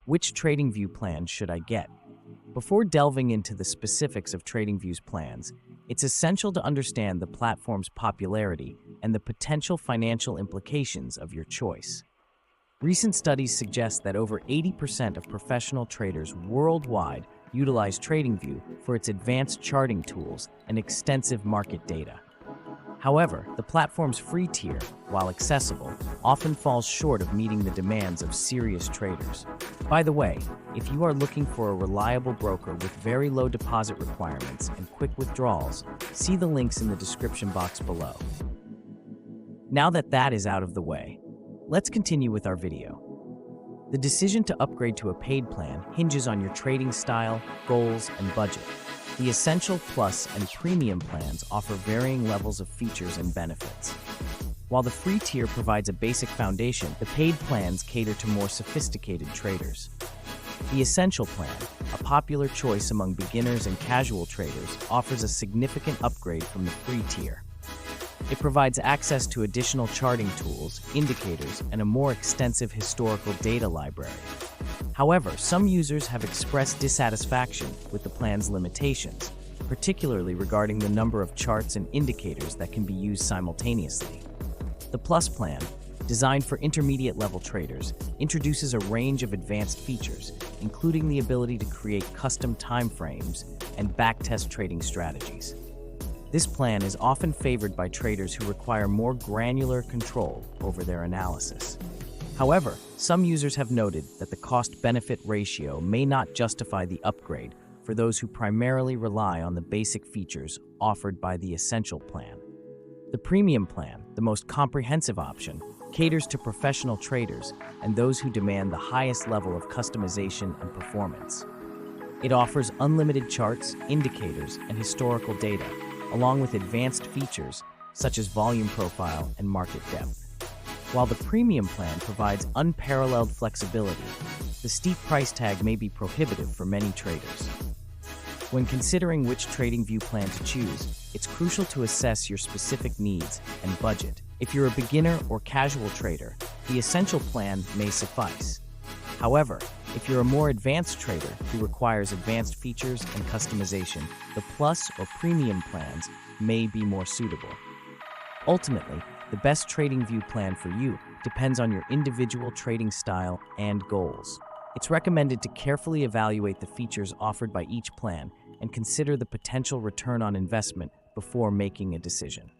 Which TradingView plan should I get? Before delving into the specifics of TradingView's plans, it's essential to understand the platform's popularity and the potential financial implications of your choice. Recent studies suggest that over 80% of professional traders worldwide utilize TradingView for its advanced charting tools and extensive market data. However, the platform's free tier, while accessible, often falls short of meeting the demands of serious traders. By the way, if you are looking for a reliable broker with very low deposit requirements and quick withdrawals, see the links in the description box below. Now that is out of the way, let's continue with our video. The decision to upgrade to a paid plan hinges on your trading style, goals, and budget. The Essential, Plus, and Premium plans offer varying levels of features and benefits. While the free tier provides a basic foundation, the paid plans cater to more sophisticated traders. The Essential plan, a popular choice among beginners and casual traders, offers a significant upgrade from the free tier. It provides access to additional charting tools, indicators, and a more extensive historical data library. However, some users have expressed dissatisfaction with the plan's limitations, particularly regarding the number of charts and indicators that can be used simultaneously. The Plus plan, designed for intermediate-level traders, introduces a range of advanced features, including the ability to create custom timeframes and backtest trading strategies. This plan is often favored by traders who require more granular control over their analysis. However, some users have noted that the cost-benefit ratio may not justify the upgrade for those who primarily rely on the basic features offered by the Essential plan. The Premium plan, the most comprehensive option, caters to professional traders and those who demand the highest level of customization and performance. It offers unlimited charts, indicators, and historical data, along with advanced features such as volume profile and market depth. While the Premium plan provides unparalleled flexibility, the steep price tag may be prohibitive for many traders. When considering which TradingView plan to choose, it's crucial to assess your specific needs and budget. If you're a beginner or casual trader, the Essential plan may suffice. However, if you're a more advanced trader who requires advanced features and customization, the Plus or Premium plans may be more suitable. Ultimately, the best TradingView plan for you depends on your individual trading style and goals. It's recommended to carefully evaluate the features offered by each plan and consider the potential return on investment before making a decision.